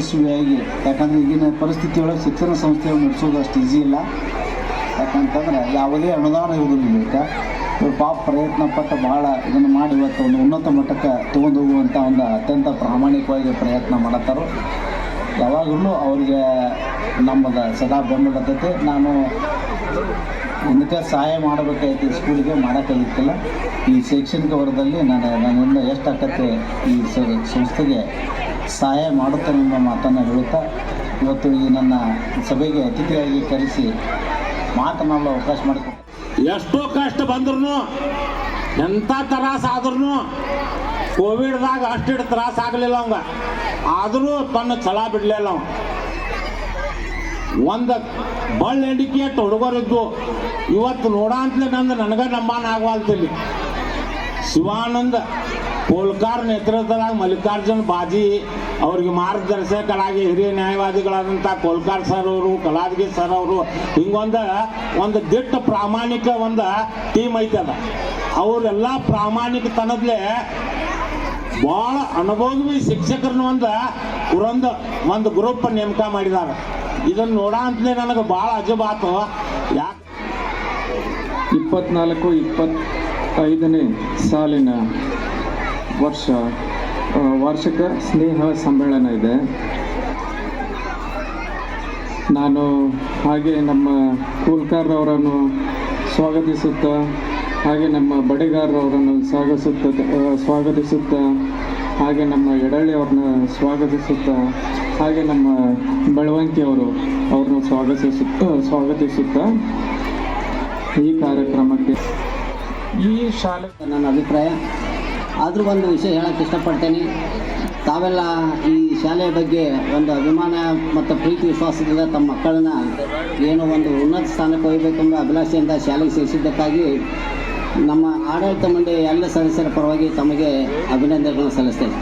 ಯಶಸ್ವಿಯಾಗಿ, ಯಾಕಂದರೆ ಈಗಿನ ಪರಿಸ್ಥಿತಿಯೊಳಗೆ ಶಿಕ್ಷಣ ಸಂಸ್ಥೆಗಳು ನಡೆಸೋದು ಅಷ್ಟು ಈಸಿ ಇಲ್ಲ. ಯಾಕಂತಂದ್ರೆ ಯಾವುದೇ ಅನುದಾನ ಇರೋದಿಲ್ಲ. ಬೇಕಾ ಇವ್ರು ಪಾಪ ಪ್ರಯತ್ನ ಪಟ್ಟು ಭಾಳ ಇದನ್ನು ಮಾಡಿ ಇವತ್ತು ಒಂದು ಉನ್ನತ ಮಟ್ಟಕ್ಕೆ ತೊಗೊಂಡು ಹೋಗುವಂಥ ಒಂದು ಅತ್ಯಂತ ಪ್ರಾಮಾಣಿಕವಾಗಿ ಪ್ರಯತ್ನ ಮಾಡತ್ತಾರೋ. ಯಾವಾಗಲೂ ಅವರಿಗೆ ನಮ್ಮದು ಸದಾ ಬೆಂಬಲತೈತೆ. ನಾನು ಇದಕ್ಕೆ ಸಹಾಯ ಮಾಡಬೇಕಾಯ್ತು, ಸ್ಕೂಲಿಗೆ ಮಾಡೋಕ್ಕಾಗಿತ್ತಿಲ್ಲ. ಈ ಶೈಕ್ಷಣಿಕ ವರ್ಗದಲ್ಲಿ ನನ್ನಿಂದ ಎಷ್ಟು ಆಕತ್ತೆ ಈ ಸಂಸ್ಥೆಗೆ ಸಹಾಯ ಮಾಡುತ್ತೇನೆ ಎಂಬ ಮಾತನ್ನು ಹೇಳುತ್ತಾ ಇವತ್ತು ಈ ನನ್ನ ಸಭೆಗೆ ಅತಿಥಿಯಾಗಿ ಕರೆಸಿ ಮಾತನಾಡಲು ಅವಕಾಶ ಮಾಡಿಕೊಟ್ಟು, ಎಷ್ಟೋ ಕಷ್ಟ ಬಂದ್ರು, ಎಂಥ ತ್ರಾಸಾದ್ರೂ ಕೋವಿಡ್ದಾಗ ಅಷ್ಟಿಟ್ಟು ತ್ರಾಸ ಆಗಲಿಲ್ಲ ಅವಂಗ, ಆದರೂ ತನ್ನ ಛಲ ಬಿಡಲಿಲ್ಲ ಅವ. ಒಂದು ಬಳ್ಳ ಎಣಿಕೆ ಅಷ್ಟು ಹುಡುಗರಿದ್ದು ಇವತ್ತು ನೋಡಂತಲೇ ನನಗೆ ನಮ್ಮನ ಆಗವಾಲ್ತಿಲ್ಲಿ. ಶಿವಾನಂದ ಕೋಲ್ಕಾರ್ ನೇತೃತ್ವದಾಗ ಮಲ್ಲಿಕಾರ್ಜುನ್ ಬಾಜಿ ಅವ್ರಿಗೆ ಮಾರ್ಗದರ್ಶಕರಾಗಿ ಹಿರಿಯ ನ್ಯಾಯವಾದಿಗಳಾದಂಥ ಕೋಲ್ಕಾರ್ ಸರ್ ಅವರು, ಕಲಾದಗಿ ಸರ್ ಅವರು, ಹಿಂಗೊಂದು ದಿಟ್ಟ ಪ್ರಾಮಾಣಿಕ ಒಂದು ಟೀಮ್ ಐತದ. ಅವರೆಲ್ಲ ಪ್ರಾಮಾಣಿಕತನದಲ್ಲೇ ಭಾಳ ಅನುಭವಿ ಶಿಕ್ಷಕರನ್ನ ಒಂದು ಗ್ರೂಪ್ ನೇಮಕ ಮಾಡಿದ್ದಾರೆ. ಇದನ್ನು ನೋಡಂತಲೇ ನನಗೆ ಭಾಳ ಅಜಬಾತು. ಯಾಕೆ 24-25ನೇ ಸಾಲಿನ ವಾರ್ಷಿಕ ಸ್ನೇಹ ಸಮ್ಮೇಳನ ಇದೆ. ನಾನು ಹಾಗೆ ನಮ್ಮ ಕೋಲ್ಕಾರ್ರವರನ್ನು ಸ್ವಾಗತಿಸುತ್ತಾ, ಹಾಗೆ ನಮ್ಮ ಬಡಿಗಾರರವರನ್ನು ಸ್ವಾಗತಿಸುತ್ತಾ, ಹಾಗೆ ನಮ್ಮ ಎಡಳ್ಳಿಯವ್ರನ್ನ ಸ್ವಾಗತಿಸುತ್ತಾ, ಹಾಗೆ ನಮ್ಮ ಬೆಳವಂಕಿಯವರು ಅವ್ರನ್ನ ಸ್ವಾಗತಿಸುತ್ತಾ ಈ ಕಾರ್ಯಕ್ರಮಕ್ಕೆ ಈ ಶಾಲೆ ನನ್ನ ಅಭಿಪ್ರಾಯ. ಆದರೂ ಒಂದು ವಿಷಯ ಹೇಳೋಕ್ಕೆ ಇಷ್ಟಪಡ್ತೇನೆ. ತಾವೆಲ್ಲ ಈ ಶಾಲೆಯ ಬಗ್ಗೆ ಒಂದು ಅಭಿಮಾನ ಮತ್ತು ಪ್ರೀತಿ ವಿಶ್ವಾಸದಿಂದ ತಮ್ಮ ಮಕ್ಕಳನ್ನ ಏನೋ ಒಂದು ಉನ್ನತ ಸ್ಥಾನಕ್ಕೆ ಒಯ್ಯಬೇಕೆಂಬ ಅಭಿಲಾಷೆಯಿಂದ ಶಾಲೆಗೆ ಸೇರಿಸಿದ್ದಕ್ಕಾಗಿ ನಮ್ಮ ಆಡಳಿತ ಮಂಡಳಿ ಎಲ್ಲ ಸದಸ್ಯರ ಪರವಾಗಿ ತಮಗೆ ಅಭಿನಂದನೆಗಳನ್ನು ಸಲ್ಲಿಸ್ತೇನೆ.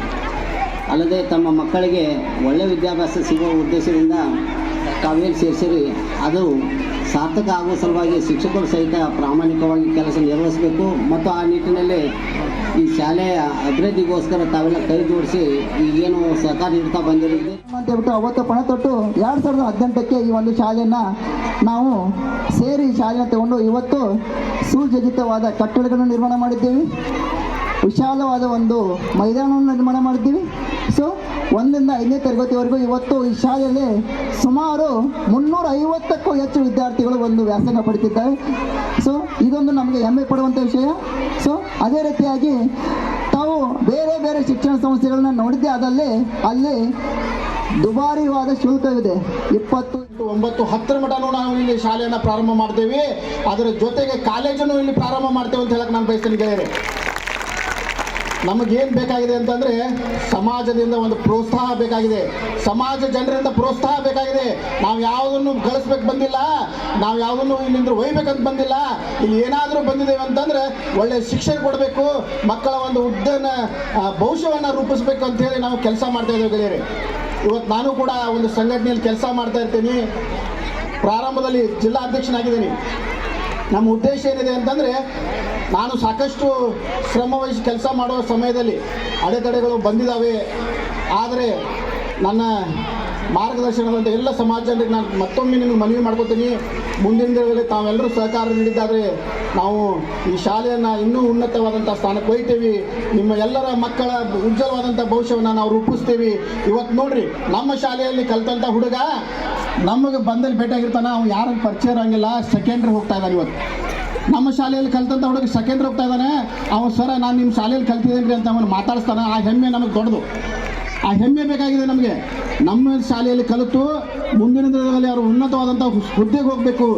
ಅಲ್ಲದೆ ತಮ್ಮ ಮಕ್ಕಳಿಗೆ ಒಳ್ಳೆಯ ವಿದ್ಯಾಭ್ಯಾಸ ಸಿಗುವ ಉದ್ದೇಶದಿಂದ ತಾವೇನು ಸೇರಿಸಿರಿ ಅದು ಸಾರ್ಥಕ ಆಗುವ ಸಲುವಾಗಿ ಶಿಕ್ಷಕರು ಸಹಿತ ಪ್ರಾಮಾಣಿಕವಾಗಿ ಕೆಲಸ ನಿರ್ವಹಿಸಬೇಕು ಮತ್ತು ಆ ನಿಟ್ಟಿನಲ್ಲಿ ಈ ಶಾಲೆಯ ಅಭಿವೃದ್ಧಿಗೋಸ್ಕರ ತಾವೆಲ್ಲ ಕೈ ಜೋಡಿಸಿ ಈಗೇನು ಸಹಕಾರ ನೀಡ್ತಾ ಬಂದಿರುತ್ತೆ ಅಂತ ಹೇಳ್ಬಿಟ್ಟು ಅವತ್ತು ಪಣ ತೊಟ್ಟು 2018ಕ್ಕೆ ಈ ಒಂದು ಶಾಲೆಯನ್ನು ನಾವು ಸೇರಿ ಶಾಲೆಯನ್ನು ತಗೊಂಡು ಇವತ್ತು ಸುಸಜ್ಜಿತವಾದ ಕಟ್ಟಡಗಳನ್ನು ನಿರ್ಮಾಣ ಮಾಡಿದ್ದೇವೆ. ವಿಶಾಲವಾದ ಒಂದು ಮೈದಾನವನ್ನು ನಿರ್ಮಾಣ ಮಾಡಿದ್ದೀವಿ. ಸೊ 1ರಿಂದ 5ನೇ ತರಗತಿವರೆಗೂ ಇವತ್ತು ಈ ಶಾಲೆಯಲ್ಲಿ ಸುಮಾರು 350ಕ್ಕೂ ಹೆಚ್ಚು ವಿದ್ಯಾರ್ಥಿಗಳು ಒಂದು ವ್ಯಾಸಂಗ ಪಡಿತಿದ್ದಾರೆ. ಸೊ ಇದೊಂದು ನಮಗೆ ಹೆಮ್ಮೆ ಪಡುವಂಥ ವಿಷಯ. ಸೊ ಅದೇ ರೀತಿಯಾಗಿ ತಾವು ಬೇರೆ ಬೇರೆ ಶಿಕ್ಷಣ ಸಂಸ್ಥೆಗಳನ್ನ ನೋಡಿದ್ದೇ ಆದಲ್ಲಿ ಅಲ್ಲಿ ದುಬಾರಿವಾದ ಶುಲ್ಕವಿದೆ. 20, 9, 10 ಮಟನೂ ನಾವು ಇಲ್ಲಿ ಶಾಲೆಯನ್ನು ಪ್ರಾರಂಭ ಮಾಡ್ತೇವೆ. ಅದರ ಜೊತೆಗೆ ಕಾಲೇಜನ್ನು ಇಲ್ಲಿ ಪ್ರಾರಂಭ ಮಾಡ್ತೇವೆ ಅಂತ ಹೇಳಕ್ಕೆ ನಾನು ಬಯಸ್ತೇನೆ ಗೆಳೆಯರೆ. ನಮಗೇನು ಬೇಕಾಗಿದೆ ಅಂತಂದರೆ ಸಮಾಜದಿಂದ ಒಂದು ಪ್ರೋತ್ಸಾಹ ಬೇಕಾಗಿದೆ, ಸಮಾಜ ಜನರಿಂದ ಪ್ರೋತ್ಸಾಹ ಬೇಕಾಗಿದೆ. ನಾವು ಯಾವುದನ್ನು ಗಳಿಸ್ಬೇಕು ಬಂದಿಲ್ಲ, ನಾವು ಯಾವುದನ್ನು ಇಲ್ಲಿಂದ ಒಯ್ಬೇಕಂತ ಬಂದಿಲ್ಲ. ಇಲ್ಲಿ ಏನಾದರೂ ಬಂದಿದ್ದೇವೆ ಅಂತಂದರೆ ಒಳ್ಳೆಯ ಶಿಕ್ಷಣ ಕೊಡಬೇಕು, ಮಕ್ಕಳ ಒಂದು ಭವಿಷ್ಯವನ್ನು ರೂಪಿಸ್ಬೇಕು ಅಂತೇಳಿ ನಾವು ಕೆಲಸ ಮಾಡ್ತಾ ಇದ್ದೇವೆ ಗೆಳೆಯರೆ. ಇವತ್ತು ನಾನು ಕೂಡ ಒಂದು ಸಂಘಟನೆಯಲ್ಲಿ ಕೆಲಸ ಮಾಡ್ತಾ ಇರ್ತೀನಿ. ಪ್ರಾರಂಭದಲ್ಲಿ ಜಿಲ್ಲಾ ಅಧ್ಯಕ್ಷನಾಗಿದ್ದೀನಿ. ನಮ್ಮ ಉದ್ದೇಶ ಏನಿದೆ ಅಂತಂದರೆ ನಾನು ಸಾಕಷ್ಟು ಶ್ರಮವಹಿಸಿ ಕೆಲಸ ಮಾಡುವ ಸಮಯದಲ್ಲಿ ಅಡೆತಡೆಗಳು ಬಂದಿದ್ದಾವೆ. ಆದರೆ ನನ್ನ ಮಾರ್ಗದರ್ಶನದಂಥ ಎಲ್ಲ ಸಮಾಜ ಜನರಿಗೆ ನಾನು ಮತ್ತೊಮ್ಮೆ ನಿಮಗೆ ಮನವಿ ಮಾಡ್ಕೊತೀನಿ, ಮುಂದಿನ ದಿನಗಳಲ್ಲಿ ತಾವೆಲ್ಲರೂ ಸಹಕಾರ ನೀಡಿದ್ದಾದರೆ ನಾವು ಈ ಶಾಲೆಯನ್ನು ಇನ್ನೂ ಉನ್ನತವಾದಂಥ ಸ್ಥಾನಕ್ಕೆ ಒಯ್ತೇವೆ. ನಿಮ್ಮ ಎಲ್ಲರ ಮಕ್ಕಳ ಉಜ್ವಲವಾದಂಥ ಭವಿಷ್ಯವನ್ನು ನಾವು ರೂಪಿಸ್ತೀವಿ. ಇವತ್ತು ನೋಡ್ರಿ, ನಮ್ಮ ಶಾಲೆಯಲ್ಲಿ ಕಲಿತಂಥ ಹುಡುಗ ನಮಗೆ ಬಂದಲ್ಲಿ ಭೇಟಿಯಾಗಿರ್ತಾನೆ, ಅವ್ನು ಯಾರಿಗೆ ಪರಿಚಯ ಇರೋಂಗಿಲ್ಲ, ಸೆಕೆಂಡ್ರಿ ಹೋಗ್ತಾ ಇದ್ದಾನೆ. ಇವತ್ತು ನಮ್ಮ ಶಾಲೆಯಲ್ಲಿ ಕಲಿತಂಥ ಹುಡುಗ ಸೆಕೆಂಡ್ರಿ ಹೋಗ್ತಾ ಇದ್ದಾನೆ. ಅವನು ಸರ ನಾನು ನಿಮ್ಮ ಶಾಲೆಯಲ್ಲಿ ಕಲ್ತಿದ್ದೇನೆ ರೀ ಅಂತ ಅವನು ಮಾತಾಡಿಸ್ತಾನೆ. ಆ ಹೆಮ್ಮೆ ನಮಗೆ ದೊಡ್ಡದು, ಆ ಹೆಮ್ಮೆ ಬೇಕಾಗಿದೆ ನಮಗೆ. ನಮ್ಮ ಶಾಲೆಯಲ್ಲಿ ಕಲಿತು ಮುಂದಿನ ದಿನದಲ್ಲಿ ಅವರು ಉನ್ನತವಾದಂಥ ಹುದ್ದೆಗೆ ಹೋಗಬೇಕು.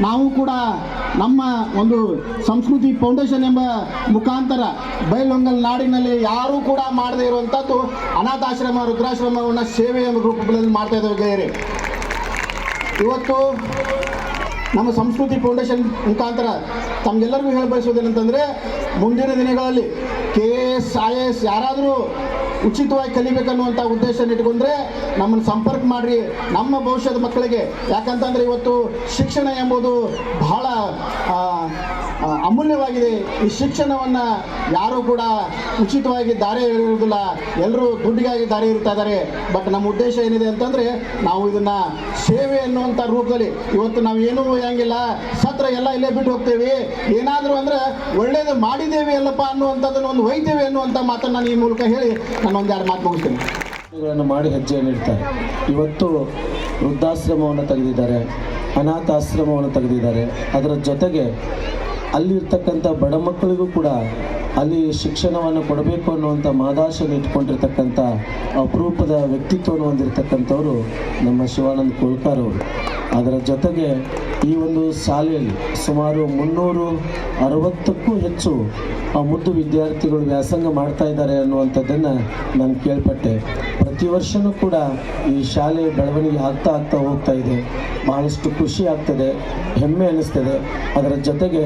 ನಾವು ಕೂಡ ನಮ್ಮ ಒಂದು ಸಂಸ್ಕೃತಿ ಫೌಂಡೇಶನ್ ಎಂಬ ಮುಖಾಂತರ ಬೈಲಹೊಂಗಲ ನಾಡಿನಲ್ಲಿ ಯಾರೂ ಕೂಡ ಮಾಡದೇ ಇರುವಂಥದ್ದು ಅನಾಥಾಶ್ರಮ, ವೃದ್ಧಾಶ್ರಮವನ್ನು ಸೇವೆ ಎಂಬ ರೂಪದಲ್ಲಿ ಮಾಡ್ತಾ ಇದ್ದೇವೆ ಗೆಳೆಯರೆ. ಇವತ್ತು ನಮ್ಮ ಸಂಸ್ಕೃತಿ ಫೌಂಡೇಶನ್ ಮುಖಾಂತರ ತಮಗೆಲ್ಲರಿಗೂ ಹೇಳ ಬಯಸೋದೇನಂತಂದರೆ, ಮುಂದಿನ ದಿನಗಳಲ್ಲಿ KS, IAS ಯಾರಾದರೂ ಉಚಿತವಾಗಿ ಕಲಿಬೇಕನ್ನುವಂಥ ಉದ್ದೇಶ ಇಟ್ಕೊಂಡ್ರೆ ನಮ್ಮನ್ನು ಸಂಪರ್ಕ ಮಾಡಿರಿ, ನಮ್ಮ ಭವಿಷ್ಯದ ಮಕ್ಕಳಿಗೆ. ಯಾಕಂತಂದರೆ ಇವತ್ತು ಶಿಕ್ಷಣ ಎಂಬುದು ಬಹಳ ಅಮೂಲ್ಯವಾಗಿದೆ. ಈ ಶಿಕ್ಷಣವನ್ನು ಯಾರೂ ಕೂಡ ಉಚಿತವಾಗಿ ದಾರಿ ಇರುವುದಿಲ್ಲ, ಎಲ್ಲರೂ ದುಡ್ಡಿಗಾಗಿ ದಾರಿ ಇರ್ತಾ ಇದ್ದಾರೆ. ಬಟ್ ನಮ್ಮ ಉದ್ದೇಶ ಏನಿದೆ ಅಂತಂದರೆ ನಾವು ಇದನ್ನು ಸೇವೆ ಅನ್ನುವಂಥ ರೂಪದಲ್ಲಿ ಇವತ್ತು ನಾವು ಏನೂ ಒಯ್ಯಂಗಿಲ್ಲ, ಸತ್ರ ಎಲ್ಲ ಇಲ್ಲೇ ಬಿಟ್ಟು ಹೋಗ್ತೇವೆ. ಏನಾದರೂ ಅಂದರೆ ಒಳ್ಳೆಯದು ಮಾಡಿದ್ದೇವೆ ಅಲ್ಲಪ್ಪ ಅನ್ನುವಂಥದ್ದನ್ನು ಒಂದು ಒಯ್ತೇವೆ ಅನ್ನುವಂಥ ಮಾತನ್ನು ನಾನು ಈ ಮೂಲಕ ಹೇಳಿ ನಾನು ಒಂದೆರಡು ಮಾತು ಮುಗಿಸ್ತೇನೆ. ಮಾಡಿ ಹೆಜ್ಜೆಯನ್ನು ಇಡ್ತಾರೆ. ಇವತ್ತು ವೃದ್ಧಾಶ್ರಮವನ್ನು ತೆಗೆದಿದ್ದಾರೆ, ಅನಾಥಾಶ್ರಮವನ್ನು ತೆಗೆದಿದ್ದಾರೆ. ಅದರ ಜೊತೆಗೆ ಅಲ್ಲಿರ್ತಕ್ಕಂಥ ಬಡ ಮಕ್ಕಳಿಗೂ ಕೂಡ ಅಲ್ಲಿ ಶಿಕ್ಷಣವನ್ನು ಕೊಡಬೇಕು ಅನ್ನುವಂಥ ಮಹದಾಶೆಯನ್ನು ಇಟ್ಕೊಂಡಿರ್ತಕ್ಕಂಥ ಅಪರೂಪದ ವ್ಯಕ್ತಿತ್ವವನ್ನು ಹೊಂದಿರತಕ್ಕಂಥವರು ನಮ್ಮ ಶಿವಾನಂದ ಕೋಲ್ಕಾರ್ ಅವರು. ಅದರ ಜೊತೆಗೆ ಈ ಒಂದು ಶಾಲೆಯಲ್ಲಿ ಸುಮಾರು 360ಕ್ಕೂ ಹೆಚ್ಚು ಮುದ್ದು ವಿದ್ಯಾರ್ಥಿಗಳು ವ್ಯಾಸಂಗ ಮಾಡ್ತಾ ಇದ್ದಾರೆ ಅನ್ನುವಂಥದ್ದನ್ನು ನಾನು ಕೇಳ್ಪಟ್ಟೆ. ಪ್ರತಿ ವರ್ಷವೂ ಕೂಡ ಈ ಶಾಲೆ ಬೆಳವಣಿಗೆ ಆಗ್ತಾ ಹೋಗ್ತಾ ಇದೆ. ಬಹಳಷ್ಟು ಖುಷಿ ಆಗ್ತದೆ, ಹೆಮ್ಮೆ ಅನ್ನಿಸ್ತದೆ. ಅದರ ಜೊತೆಗೆ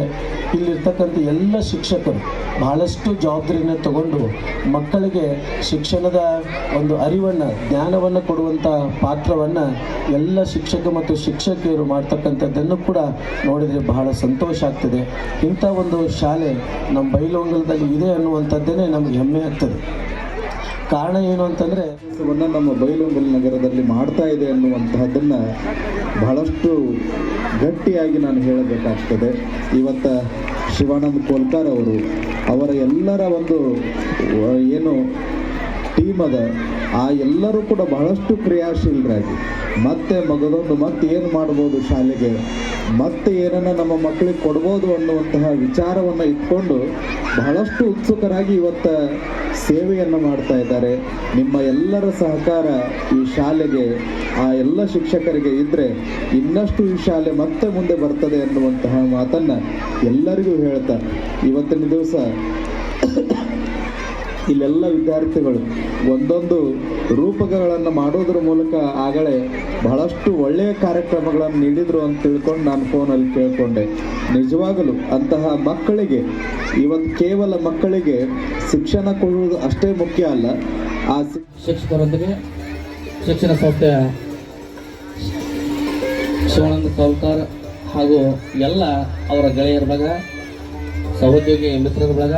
ಇಲ್ಲಿರ್ತಕ್ಕಂಥ ಎಲ್ಲ ಶಿಕ್ಷಕರು ಬಹಳಷ್ಟು ಜವಾಬ್ದಾರಿಯನ್ನು ತಗೊಂಡು ಮಕ್ಕಳಿಗೆ ಶಿಕ್ಷಣದ ಒಂದು ಅರಿವನ್ನು, ಜ್ಞಾನವನ್ನು ಕೊಡುವಂಥ ಪಾತ್ರವನ್ನು ಎಲ್ಲ ಶಿಕ್ಷಕ ಮತ್ತು ಶಿಕ್ಷಕಿಯರು ಮಾಡ್ತಕ್ಕಂಥದ್ದನ್ನು ಕೂಡ ನೋಡಿದರೆ ಬಹಳ ಸಂತೋಷ ಆಗ್ತದೆ. ಇಂಥ ಒಂದು ಶಾಲೆ ನಮ್ಮ ಬೈಲಹೊಂಗಲದಲ್ಲಿ ಇದೆ ಅನ್ನುವಂಥದ್ದೇ ನಮಗೆ ಹೆಮ್ಮೆ ಆಗ್ತದೆ. ಕಾರಣ ಏನು ಅಂತಂದರೆ ನಮ್ಮ ಬೈಲಹೊಂಗಲ ನಗರದಲ್ಲಿ ಮಾಡ್ತಾ ಇದೆ ಅನ್ನುವಂತಹದ್ದನ್ನು ಬಹಳಷ್ಟು ಗಟ್ಟಿಯಾಗಿ ನಾನು ಹೇಳಬೇಕಾಗ್ತದೆ. ಇವತ್ತು ಶಿವಾನಂದ ಕೋಲ್ಕಾರ್ ಅವರು ಅವರ ಎಲ್ಲರ ಒಂದು ಏನು ಟೀಮ್ ಅದ, ಆ ಎಲ್ಲರೂ ಕೂಡ ಬಹಳಷ್ಟು ಕ್ರಿಯಾಶೀಲರಾಗಿ ಮತ್ತೆ ಏನು ಮಾಡ್ಬೋದು ಶಾಲೆಗೆ, ಮತ್ತೆ ಏನನ್ನು ನಮ್ಮ ಮಕ್ಕಳಿಗೆ ಕೊಡ್ಬೋದು ಅನ್ನುವಂತಹ ವಿಚಾರವನ್ನು ಇಟ್ಕೊಂಡು ಬಹಳಷ್ಟು ಉತ್ಸುಕರಾಗಿ ಇವತ್ತು ಸೇವೆಯನ್ನು ಮಾಡ್ತಾ ಇದ್ದಾರೆ. ನಿಮ್ಮ ಎಲ್ಲರ ಸಹಕಾರ ಈ ಶಾಲೆಗೆ, ಆ ಎಲ್ಲ ಶಿಕ್ಷಕರಿಗೆ ಇದ್ದರೆ ಇನ್ನಷ್ಟು ಈ ಶಾಲೆ ಮತ್ತೆ ಮುಂದೆ ಬರ್ತದೆ ಅನ್ನುವಂತಹ ಮಾತನ್ನು ಎಲ್ಲರಿಗೂ ಹೇಳ್ತಾ ಇವತ್ತಿನ ದಿವಸ ಇಲ್ಲೆಲ್ಲ ವಿದ್ಯಾರ್ಥಿಗಳು ಒಂದೊಂದು ರೂಪಕಗಳನ್ನು ಮಾಡೋದ್ರ ಮೂಲಕ ಆಗಲೇ ಬಹಳಷ್ಟು ಒಳ್ಳೆಯ ಕಾರ್ಯಕ್ರಮಗಳನ್ನು ನೀಡಿದರು ಅಂತ ತಿಳ್ಕೊಂಡು ನಾನು ಫೋನಲ್ಲಿ ಕೇಳಿಕೊಂಡೆ. ನಿಜವಾಗಲೂ ಅಂತಹ ಮಕ್ಕಳಿಗೆ ಇವತ್ತು ಕೇವಲ ಮಕ್ಕಳಿಗೆ ಶಿಕ್ಷಣ ಕೊಡುವುದು ಅಷ್ಟೇ ಮುಖ್ಯ ಅಲ್ಲ, ಆ ಶಿಕ್ಷಕರೊಂದಿಗೆ ಶಿಕ್ಷಣ ಸಂಸ್ಥೆಯ ಶಿವಾನಂದ ಕೋಲ್ಕಾರ್ ಹಾಗೂ ಎಲ್ಲ ಅವರ ಗೆಳೆಯರ ಬಳಗ, ಸಹೋದ್ಯೋಗಿ ಮಿತ್ರರ ಬಳಗ